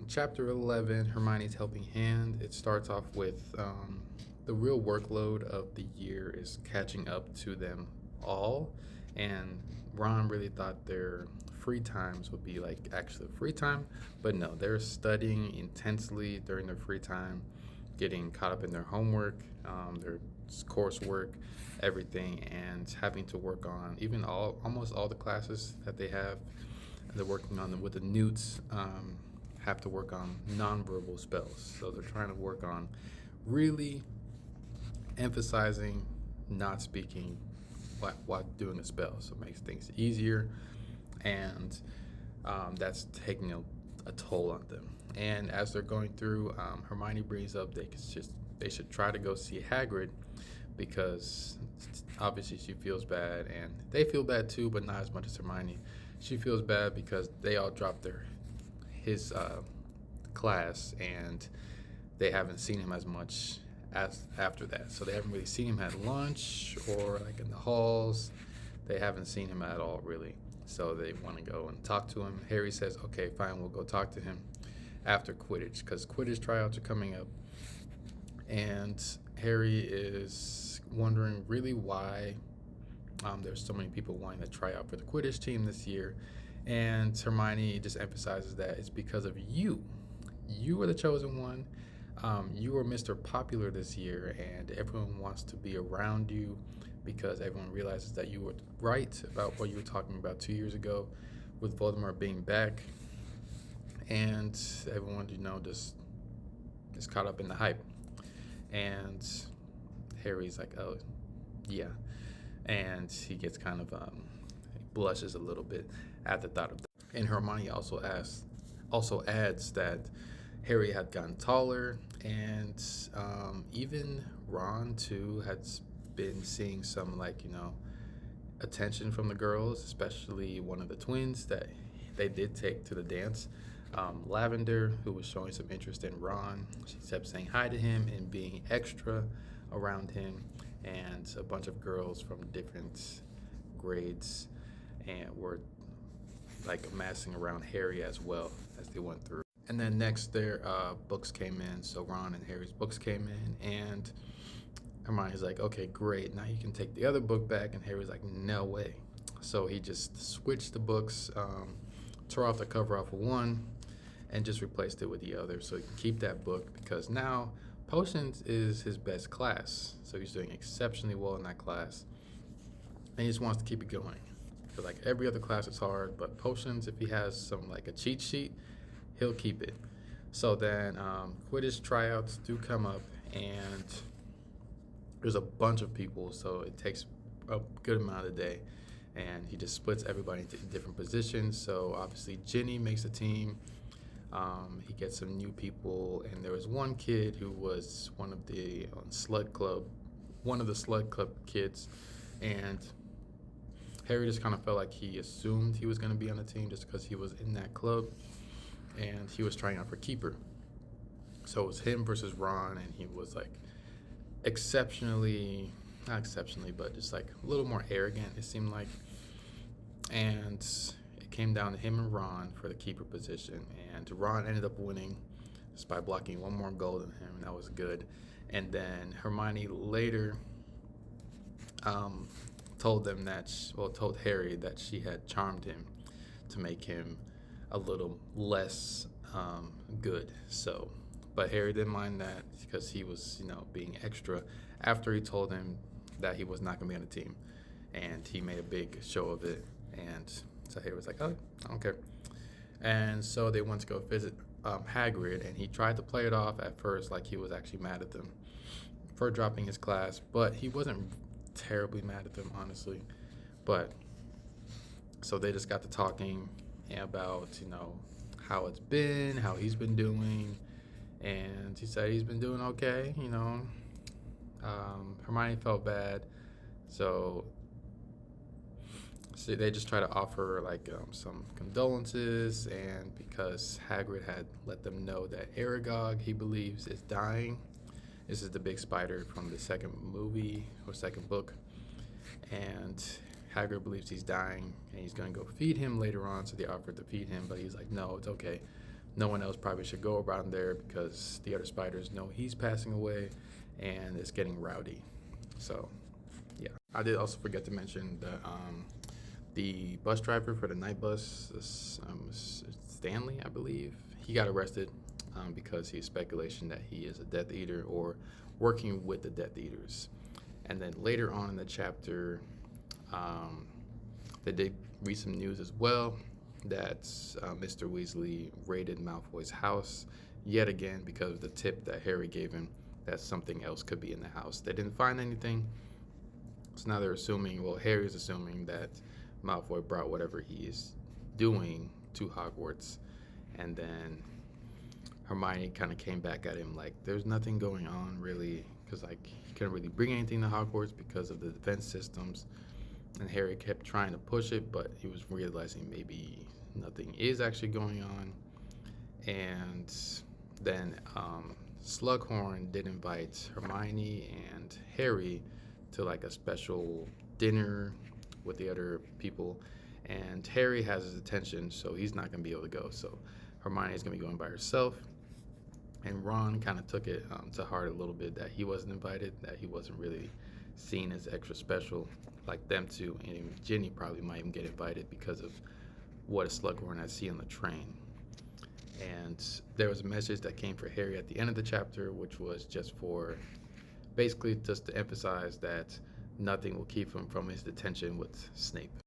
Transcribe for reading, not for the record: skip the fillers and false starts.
chapter 11, Hermione's Helping Hand, it starts off with the real workload of the year is catching up to them all. And Ron really thought their free times would be like actually free time, but no, they're studying intensely during their free time, getting caught up in their homework, their coursework, everything, and having to work on even almost all the classes that they have. They're working on them with the newts. Have to work on nonverbal spells. So they're trying to work on really emphasizing not speaking while doing a spell. So it makes things easier, and that's taking a toll on them. And as they're going through, Hermione brings up they should try to go see Hagrid because obviously she feels bad, and they feel bad too, but not as much as Hermione. She feels bad because they all dropped his class, and they haven't seen him as much as after that. So they haven't really seen him at lunch or like in the halls. They haven't seen him at all really. So they want to go and talk to him. Harry says, "Okay, fine, we'll go talk to him after Quidditch because Quidditch tryouts are coming up." And Harry is wondering really why there's so many people wanting to try out for the Quidditch team this year. And Hermione just emphasizes that it's because of you. You were the chosen one. You were Mr. Popular this year, and everyone wants to be around you because everyone realizes that you were right about what you were talking about 2 years ago with Voldemort being back. And everyone, just is caught up in the hype. And Harry's like, oh, yeah. And he gets kind of, he blushes a little bit at the thought of that. And Hermione also adds that Harry had gotten taller, and even Ron too had been seeing some attention from the girls, especially one of the twins that they did take to the dance. Lavender, who was showing some interest in Ron, she kept saying hi to him and being extra around him, and a bunch of girls from different grades and were like amassing around Harry as well as they went through. And then next, their books came in. So Ron and Harry's books came in, and Hermione's like, "Okay, great. Now you can take the other book back." And Harry's like, "No way." So he just switched the books, tore off the cover off of one, and just replaced it with the other. So he can keep that book because now Potions is his best class. So he's doing exceptionally well in that class, and he just wants to keep it going. Because like every other class is hard, but Potions, if he has some like a cheat sheet, he'll keep it. So then Quidditch tryouts do come up, and there's a bunch of people, so it takes a good amount of the day. And he just splits everybody into different positions. So obviously Ginny makes a team. He gets some new people, and there was one kid who was one of the slud club kids, and Harry just kind of felt like he assumed he was going to be on the team just because he was in that club, and he was trying out for keeper. So it was him versus Ron, and he was like not exceptionally, but just like a little more arrogant, it seemed like. And it came down to him and Ron for the keeper position, and Ron ended up winning just by blocking one more goal than him, and that was good. And then Hermione later told told Harry that she had charmed him to make him a little less good. So, but Harry didn't mind that because he was, being extra after he told him that he was not going to be on the team, and he made a big show of it. And so Harry was like, "Oh, I don't care." And so they went to go visit Hagrid, and he tried to play it off at first like he was actually mad at them for dropping his class, but he wasn't terribly mad at them, honestly. But so they just got to talking about, how it's been, how he's been doing, and he said he's been doing okay. Hermione felt bad, so they just try to offer some condolences, and because Hagrid had let them know that Aragog, he believes, is dying. This is the big spider from the second movie or second book, and Hagrid believes he's dying, and he's gonna go feed him later on. So they offered to feed him, but he's like, "No, it's okay. no one else probably should go around there because the other spiders know he's passing away, and it's getting rowdy. So, yeah. I did also forget to mention the bus driver for the night bus, Stanley, I believe, he got arrested because he's speculation that he is a Death Eater or working with the Death Eaters. And then later on in the chapter, they did read some news as well that Mr. Weasley raided Malfoy's house yet again because of the tip that Harry gave him that something else could be in the house. They didn't find anything, so now they're assuming, well, Harry's assuming that Malfoy brought whatever he is doing to Hogwarts, and then Hermione kind of came back at him like, there's nothing going on really, because like he couldn't really bring anything to Hogwarts because of the defense systems. And Harry kept trying to push it, but he was realizing maybe nothing is actually going on. And then Slughorn did invite Hermione and Harry to like a special dinner with the other people. And Harry has his attention, so he's not going to be able to go. So Hermione is going to be going by herself. And Ron kind of took it to heart a little bit that he wasn't invited, that he wasn't really seen as extra special like them two. And even Ginny probably might even get invited because of what a Slughorn I see on the train. And there was a message that came for Harry at the end of the chapter, which was just for basically just to emphasize that nothing will keep him from his detention with Snape.